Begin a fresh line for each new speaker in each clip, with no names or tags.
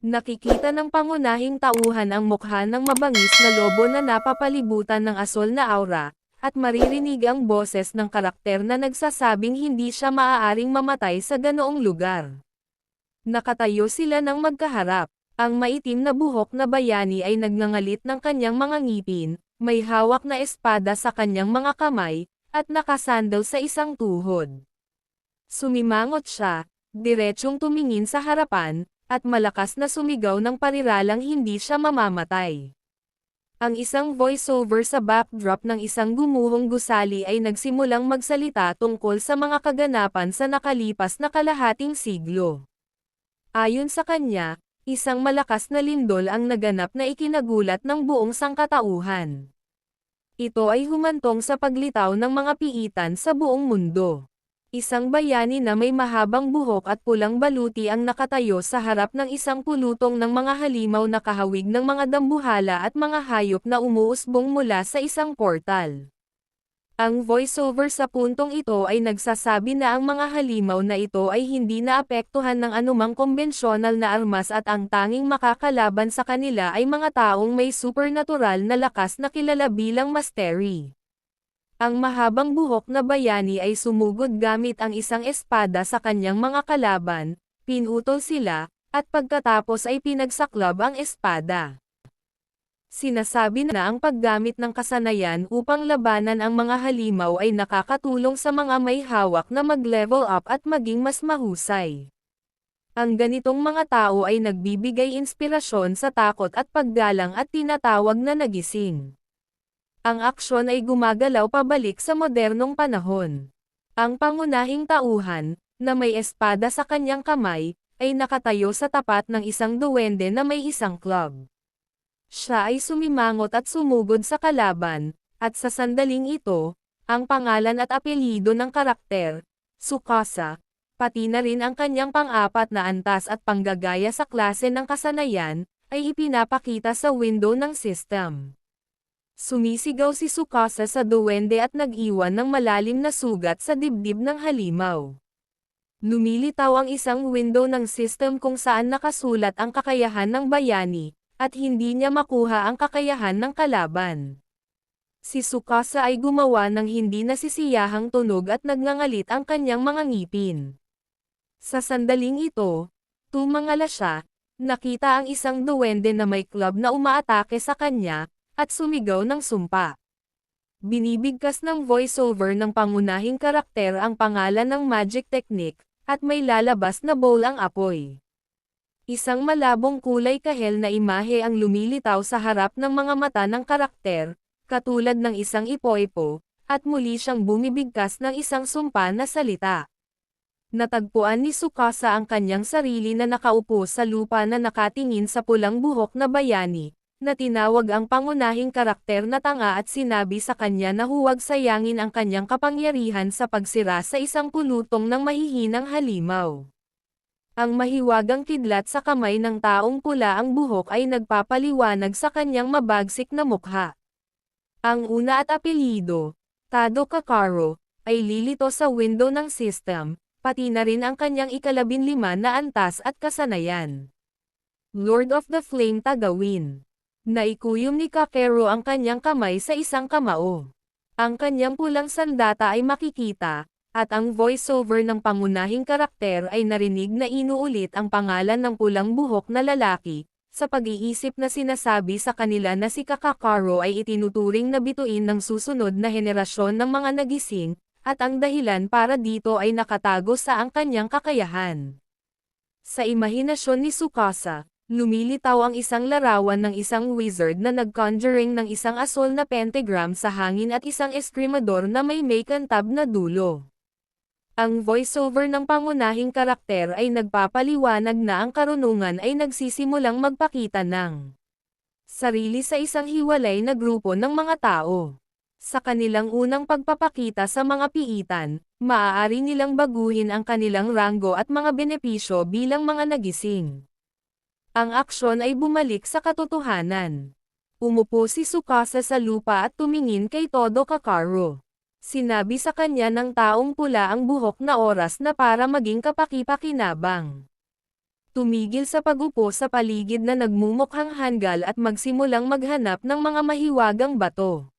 Nakikita ng pangunahing tauhan ang mukha ng mabangis na lobo na napapalibutan ng asol na aura, at maririnig ang boses ng karakter na nagsasabing hindi siya maaaring mamatay sa ganoong lugar. Nakatayo sila ng magkaharap. Ang maitim na buhok na bayani ay nagngangalit ng kanyang mga ngipin, may hawak na espada sa kanyang mga kamay, at nakasandal sa isang tuhod. Sumimangot siya, diretsyong tumingin sa harapan, at malakas na sumigaw ng pariralang hindi siya mamamatay. Ang isang voiceover sa backdrop ng isang gumuhong gusali ay nagsimulang magsalita tungkol sa mga kaganapan sa nakalipas na kalahating siglo. Ayon sa kanya, isang malakas na lindol ang naganap na ikinagulat ng buong sangkatauhan. Ito ay humantong sa paglitaw ng mga piitan sa buong mundo. Isang bayani na may mahabang buhok at pulang baluti ang nakatayo sa harap ng isang pulutong ng mga halimaw na kahawig ng mga dambuhala at mga hayop na umuusbong mula sa isang portal. Ang voiceover sa puntong ito ay nagsasabi na ang mga halimaw na ito ay hindi naapektuhan ng anumang konbensyonal na armas at ang tanging makakalaban sa kanila ay mga taong may supernatural na lakas na kilala bilang Mastery. Ang mahabang buhok na bayani ay sumugod gamit ang isang espada sa kanyang mga kalaban, pinutol sila, at pagkatapos ay pinagsaklab ang espada. Sinasabi na ang paggamit ng kasanayan upang labanan ang mga halimaw ay nakakatulong sa mga may hawak na mag-level up at maging mas mahusay. Ang ganitong mga tao ay nagbibigay inspirasyon sa takot at paggalang at tinatawag na nagising. Ang aksyon ay gumagalaw pabalik sa modernong panahon. Ang pangunahing tauhan, na may espada sa kanyang kamay, ay nakatayo sa tapat ng isang duwende na may isang club. Siya ay sumimangot at sumugod sa kalaban, at sa sandaling ito, ang pangalan at apelyido ng karakter, Tsukasa, pati na rin ang kanyang pang-apat na antas at panggagaya sa klase ng kasanayan, ay ipinapakita sa window ng system. Sumisigaw si Tsukasa sa duwende at nag-iwan ng malalim na sugat sa dibdib ng halimaw. Lumilitaw ang isang window ng system kung saan nakasulat ang kakayahan ng bayani, at hindi niya makuha ang kakayahan ng kalaban. Si Tsukasa ay gumawa ng hindi nasisiyahang tunog at nagngangalit ang kanyang mga ngipin. Sa sandaling ito, tumangala siya, nakita ang isang duwende na may club na umaatake sa kanya, at sumigaw ng sumpa. Binibigkas ng voiceover ng pangunahing karakter ang pangalan ng magic technique, at may lalabas na bowl ang apoy. Isang malabong kulay kahel na imahe ang lumilitaw sa harap ng mga mata ng karakter, katulad ng isang ipo-ipo, at muli siyang bumibigkas ng isang sumpa na salita. Natagpuan ni Tsukasa ang kanyang sarili na nakaupo sa lupa na nakatingin sa pulang buhok na bayani, na tinawag ang pangunahing karakter na tanga at sinabi sa kanya na huwag sayangin ang kanyang kapangyarihan sa pagsira sa isang pulutong ng mahihinang halimaw. Ang mahiwagang kidlat sa kamay ng taong pula ang buhok ay nagpapaliwanag sa kanyang mabagsik na mukha. Ang una at apelyido, Tado Kakaro, ay lilito sa window ng system, pati na rin ang kanyang ika-15 na antas at kasanayan. Lord of the Flame Tagawin. Naikuyom ni Kakeru ang kanyang kamay sa isang kamao. Ang kanyang pulang sandata ay makikita, at ang voiceover ng pangunahing karakter ay narinig na inuulit ang pangalan ng pulang buhok na lalaki, sa pag-iisip na sinasabi sa kanila na si Kakakaru ay itinuturing na bituin ng susunod na henerasyon ng mga nagising, at ang dahilan para dito ay nakatago sa ang kanyang kakayahan. Sa imahinasyon ni Tsukasa, lumilitaw ang isang larawan ng isang wizard na nag-conjuring ng isang asol na pentagram sa hangin at isang eskrimador na may kantab na dulo. Ang voiceover ng pangunahing karakter ay nagpapaliwanag na ang karunungan ay nagsisimulang magpakita ng sarili sa isang hiwalay na grupo ng mga tao. Sa kanilang unang pagpapakita sa mga piitan, maaari nilang baguhin ang kanilang ranggo at mga benepisyo bilang mga nagising. Ang aksyon ay bumalik sa katotohanan. Umupo si Tsukasa sa lupa at tumingin kay Todo Kakaro. Sinabi sa kanya ng taong pula ang buhok na oras na para maging kapaki-pakinabang. Tumigil sa pagupo sa paligid na nagmumukhang hanggal at magsimulang maghanap ng mga mahiwagang bato.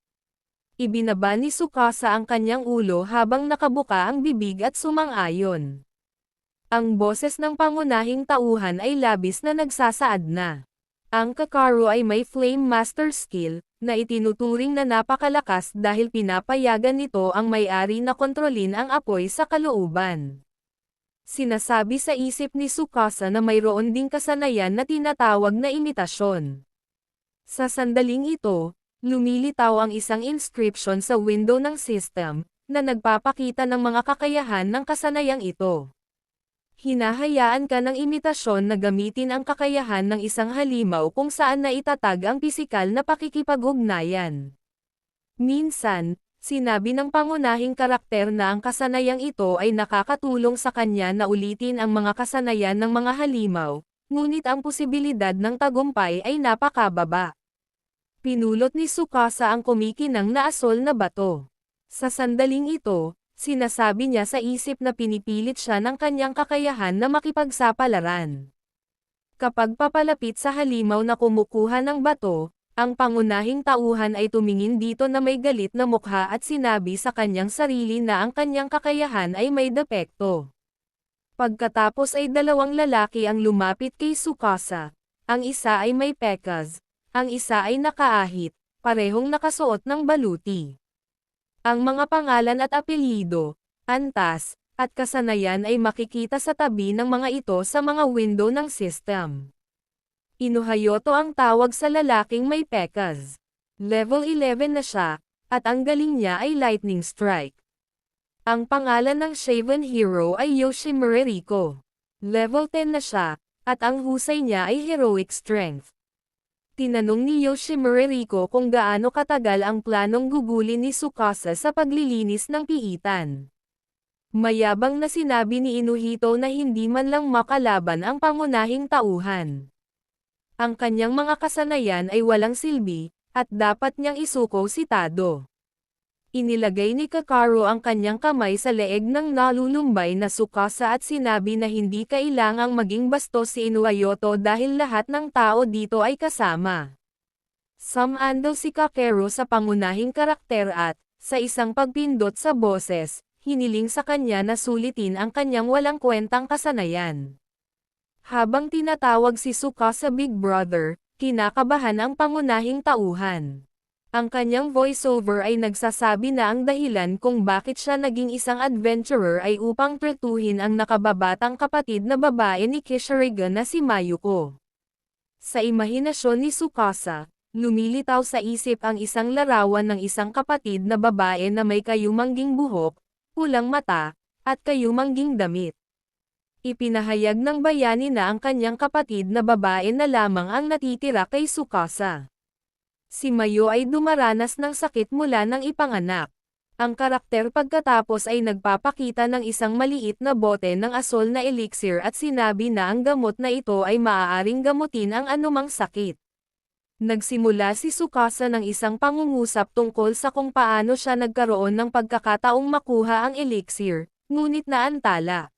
Ibinaba ni Tsukasa ang kanyang ulo habang nakabuka ang bibig at sumang-ayon. Ang boses ng pangunahing tauhan ay labis na nagsasaad na. Ang Kakaru ay may Flame Master skill, na itinuturing na napakalakas dahil pinapayagan nito ang may-ari na kontrolin ang apoy sa kalooban. Sinasabi sa isip ni Tsukasa na mayroon ding kasanayan na tinatawag na imitasyon. Sa sandaling ito, lumilitaw ang isang inscription sa window ng system, na nagpapakita ng mga kakayahan ng kasanayang ito. Hinahayaan ka ng imitasyon na gamitin ang kakayahan ng isang halimaw kung saan naitatag ang pisikal na pakikipag-ugnayan. Minsan, sinabi ng pangunahing karakter na ang kasanayang ito ay nakakatulong sa kanya na ulitin ang mga kasanayan ng mga halimaw, ngunit ang posibilidad ng tagumpay ay napakababa. Pinulot ni Tsukasa ang kumikinang na asol na bato. Sa sandaling ito, sinasabi niya sa isip na pinipilit siya ng kanyang kakayahan na makipagsapalaran. Kapag papalapit sa halimaw na kumukuha ng bato, ang pangunahing tauhan ay tumingin dito na may galit na mukha at sinabi sa kanyang sarili na ang kanyang kakayahan ay may depekto. Pagkatapos ay dalawang lalaki ang lumapit kay Tsukasa. Ang isa ay may pekas, ang isa ay nakaahit, parehong nakasuot ng baluti. Ang mga pangalan at apelyido, antas, at kasanayan ay makikita sa tabi ng mga ito sa mga window ng system. Inuhayoto ang tawag sa lalaking may pekas. Level 11 na siya, at ang galing niya ay Lightning Strike. Ang pangalan ng Shaven Hero ay Yoshimura Riko. Level 10 na siya, at ang husay niya ay Heroic Strength. Tinanong ni Yoshimura Riko kung gaano katagal ang planong gugulin ni Tsukasa sa paglilinis ng piitan. Mayabang na sinabi ni Inuhito na hindi man lang makalaban ang pangunahing tauhan. Ang kanyang mga kasanayan ay walang silbi, at dapat niyang isuko si Tado. Inilagay ni Kakaru ang kanyang kamay sa leeg ng nalulumbay na Tsukasa at sinabi na hindi kailangang maging bastos si Inuhayoto dahil lahat ng tao dito ay kasama. Sumando si Kakeru sa pangunahing karakter at, sa isang pagpindot sa boses, hiniling sa kanya na sulitin ang kanyang walang kwentang kasanayan. Habang tinatawag si Tsukasa Big Brother, kinakabahan ang pangunahing tauhan. Ang kanyang voiceover ay nagsasabi na ang dahilan kung bakit siya naging isang adventurer ay upang tretuhin ang nakababatang kapatid na babae ni Kishiriga na si Mayuko. Sa imahinasyon ni Tsukasa, lumilitaw sa isip ang isang larawan ng isang kapatid na babae na may kayumangging buhok, pulang mata, at kayumangging damit. Ipinahayag ng bayani na ang kanyang kapatid na babae na lamang ang natitira kay Tsukasa. Si Mayo ay dumaranas ng sakit mula nang ipanganak. Ang karakter pagkatapos ay nagpapakita ng isang maliit na bote ng asol na elixir at sinabi na ang gamot na ito ay maaaring gamutin ang anumang sakit. Nagsimula si Tsukasa ng isang pangungusap tungkol sa kung paano siya nagkaroon ng pagkakataong makuha ang elixir, ngunit naantala.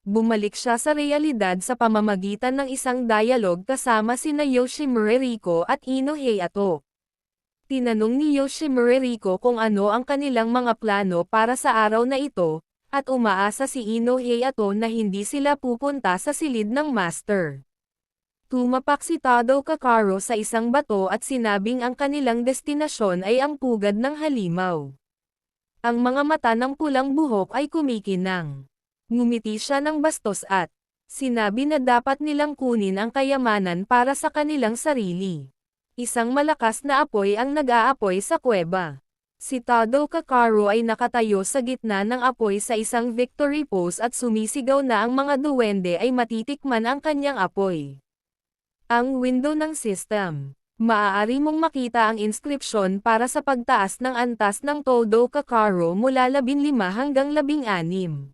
Bumalik siya sa realidad sa pamamagitan ng isang dialogue kasama sina Yoshimura Riko at Ino Hayato. Tinanong ni Yoshimura Riko kung ano ang kanilang mga plano para sa araw na ito, at umaasa si Ino Hayato na hindi sila pupunta sa silid ng Master. Tumapak si Tado Kakaru sa isang bato at sinabing ang kanilang destinasyon ay ang pugad ng halimaw. Ang mga mata ng pulang buhok ay kumikinang. Ngumiti siya ng bastos at sinabi na dapat nilang kunin ang kayamanan para sa kanilang sarili. Isang malakas na apoy ang nag-aapoy sa kuweba. Si Tado Kakaru ay nakatayo sa gitna ng apoy sa isang victory pose at sumisigaw na ang mga duwende ay matitikman ang kanyang apoy. Ang window ng system. Maaari mong makita ang inskripsyon para sa pagtaas ng antas ng Todo Kakaru mula 15 hanggang 16.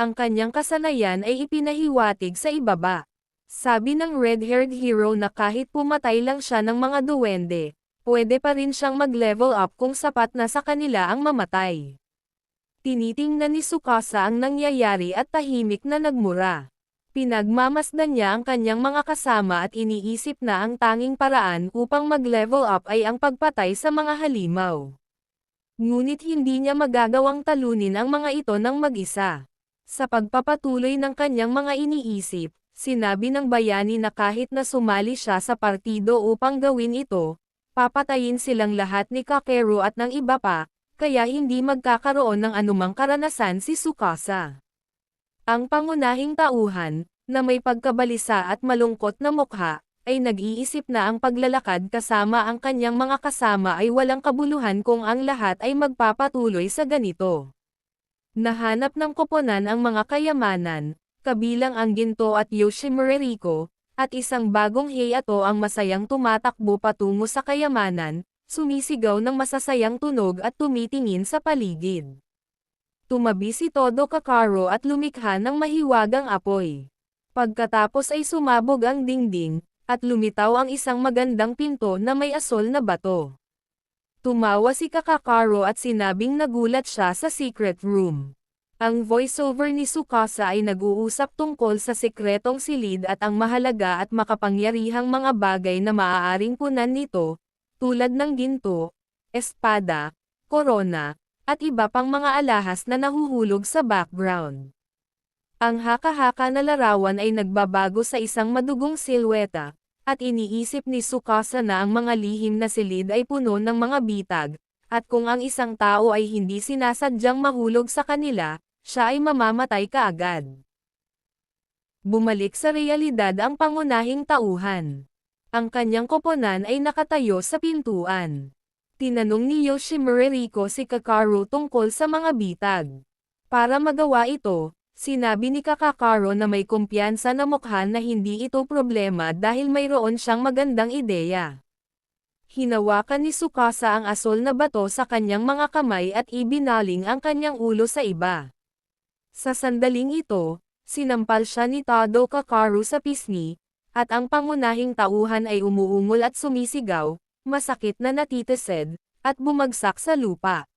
Ang kanyang kasanayan ay ipinahiwatig sa ibaba. Sabi ng red-haired hero na kahit pumatay lang siya ng mga duwende, pwede pa rin siyang mag-level up kung sapat na sa kanila ang mamatay. Tinitingnan ni Tsukasa ang nangyayari at tahimik na nagmura. Pinagmamasdan niya ang kanyang mga kasama at iniisip na ang tanging paraan upang mag-level up ay ang pagpatay sa mga halimaw. Ngunit hindi niya magagawang talunin ang mga ito ng mag-isa. Sa pagpapatuloy ng kanyang mga iniisip, sinabi ng bayani na kahit na sumali siya sa partido upang gawin ito, papatayin silang lahat ni Kakeru at ng iba pa, kaya hindi magkakaroon ng anumang karanasan si Tsukasa. Ang pangunahing tauhan, na may pagkabalisa at malungkot na mukha, ay nag-iisip na ang paglalakad kasama ang kanyang mga kasama ay walang kabuluhan kung ang lahat ay magpapatuloy sa ganito. Nahanap ng koponan ang mga kayamanan, kabilang ang ginto at Yoshimureriko, at isang bagong Heiato ang masayang tumatakbo patungo sa kayamanan, sumisigaw ng masasayang tunog at tumitingin sa paligid. Tumabi si Todo Kakaro at lumikha ng mahiwagang apoy. Pagkatapos ay sumabog ang dingding, at lumitaw ang isang magandang pinto na may asol na bato. Tumawa si Kakaro at sinabing nagulat siya sa secret room. Ang voiceover ni Tsukasa ay nag-uusap tungkol sa sekretong silid at ang mahalaga at makapangyarihang mga bagay na maaaring punan nito, tulad ng ginto, espada, korona, at iba pang mga alahas na nahuhulog sa background. Ang haka-haka na larawan ay nagbabago sa isang madugong silweta, at iniisip ni Tsukasa na ang mga lihim na silid ay puno ng mga bitag, at kung ang isang tao ay hindi sinasadyang mahulog sa kanila, siya ay mamamatay kaagad. Bumalik sa realidad ang pangunahing tauhan. Ang kanyang koponan ay nakatayo sa pintuan. Tinanong ni Yoshimureriko si Kakaro tungkol sa mga bitag. Para magawa ito, sinabi ni Kakaro na may kumpiyansa na mukha na hindi ito problema dahil mayroon siyang magandang ideya. Hinawakan ni Tsukasa ang asol na bato sa kanyang mga kamay at ibinaling ang kanyang ulo sa iba. Sa sandaling ito, sinampal siya ni Todo Kakaro sa pisngi, at ang pangunahing tauhan ay umuungol at sumisigaw, masakit na natitised, at bumagsak sa lupa.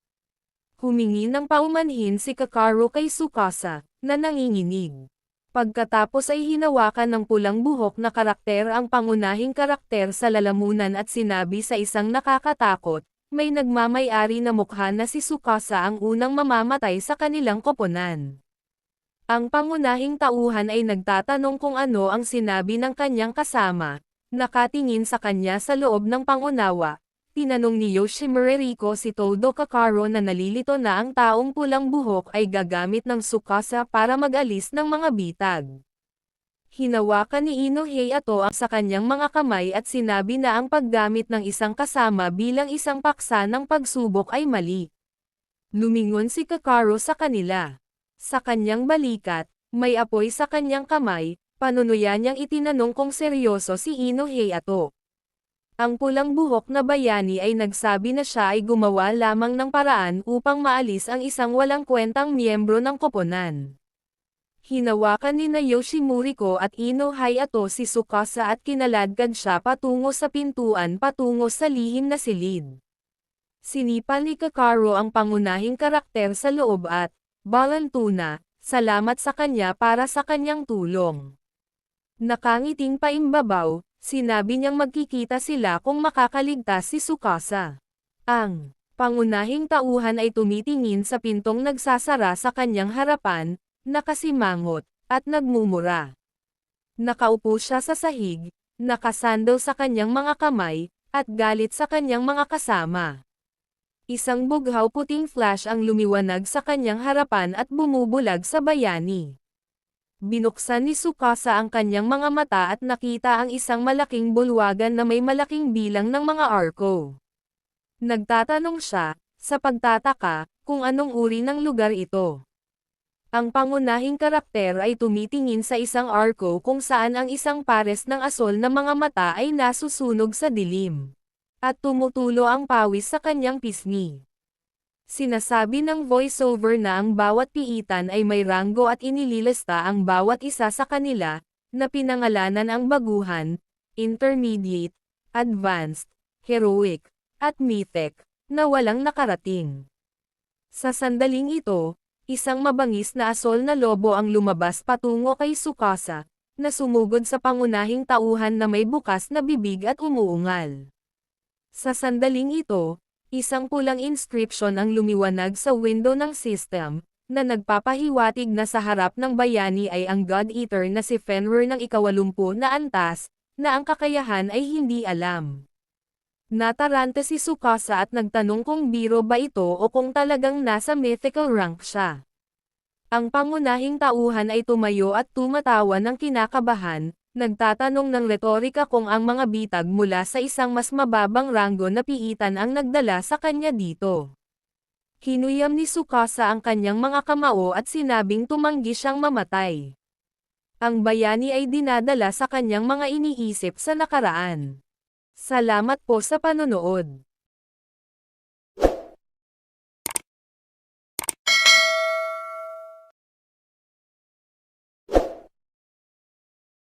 Humingi ng paumanhin si Kakaro kay Tsukasa, na nanginginig. Pagkatapos ay hinawakan ng pulang buhok na karakter ang pangunahing karakter sa lalamunan at sinabi sa isang nakakatakot, may nagmamay-ari na mukha na si Tsukasa ang unang mamamatay sa kanilang koponan. Ang pangunahing tauhan ay nagtatanong kung ano ang sinabi ng kanyang kasama, nakatingin sa kanya sa loob ng pangunawa. Tinanong ni Yoshimureriko si Todo Kakaro na nalilito na ang taong pulang buhok ay gagamit ng Tsukasa para mag-alis ng mga bitag. Hinawakan ni Ino Heiato sa kanyang mga kamay at sinabi na ang paggamit ng isang kasama bilang isang paksa ng pagsubok ay mali. Lumingon si Kakaro sa kanila. Sa kanyang balikat, may apoy sa kanyang kamay, panunuya niyang itinanong kung seryoso si Ino Heiato. Ang pulang buhok na bayani ay nagsabi na siya ay gumawa lamang ng paraan upang maalis ang isang walang kwentang miyembro ng koponan. Hinawakan ni Yoshimuriko at Ino Heiato si Tsukasa at kinaladkad siya patungo sa pintuan patungo sa lihim na silid. Sinipal ni Kakaro ang pangunahing karakter sa loob at, balantuna, salamat sa kanya para sa kanyang tulong. Nakangiting paimbabaw, sinabi niyang magkikita sila kung makakaligtas si Tsukasa. Ang pangunahing tauhan ay tumitingin sa pintong nagsasara sa kanyang harapan, nakasimangot, at nagmumura. Nakaupo siya sa sahig, nakasandal sa kanyang mga kamay, at galit sa kanyang mga kasama. Isang bughaw puting flash ang lumiwanag sa kanyang harapan at bumubulag sa bayani. Binuksan ni Tsukasa ang kanyang mga mata at nakita ang isang malaking bulwagan na may malaking bilang ng mga arko. Nagtatanong siya, sa pagtataka, kung anong uri ng lugar ito. Ang pangunahing karakter ay tumitingin sa isang arko kung saan ang isang pares ng asol na mga mata ay nasusunog sa dilim. At tumutulo ang pawis sa kanyang pisngi. Sinasabi ng voiceover na ang bawat piitan ay may ranggo at inililista ang bawat isa sa kanila, na pinangalanan ang baguhan, intermediate, advanced, heroic, at mythic, na walang nakarating. Sa sandaling ito, Isang mabangis na asol na lobo ang lumabas patungo kay Tsukasa, na sumugod sa pangunahing tauhan na may bukas na bibig at umuungal. Sa sandaling ito, isang pulang inscription ang lumiwanag sa window ng system, na nagpapahiwatig na sa harap ng bayani ay ang God Eater na si Fenrir ng ika-80 na antas, na ang kakayahan ay hindi alam. Nataranta si Tsukasa at nagtanong kung biro ba ito o kung talagang nasa mythical rank siya. Ang pangunahing tauhan ay tumayo at tumatawa ng kinakabahan, nagtatanong ng retorika kung ang mga bitag mula sa isang mas mababang ranggo na piitan ang nagdala sa kanya dito. Kinuyam ni Tsukasa ang kanyang mga kamao at sinabing tumanggi siyang mamatay. Ang bayani ay dinadala sa kanyang mga iniisip sa nakaraan. Salamat po sa panonood.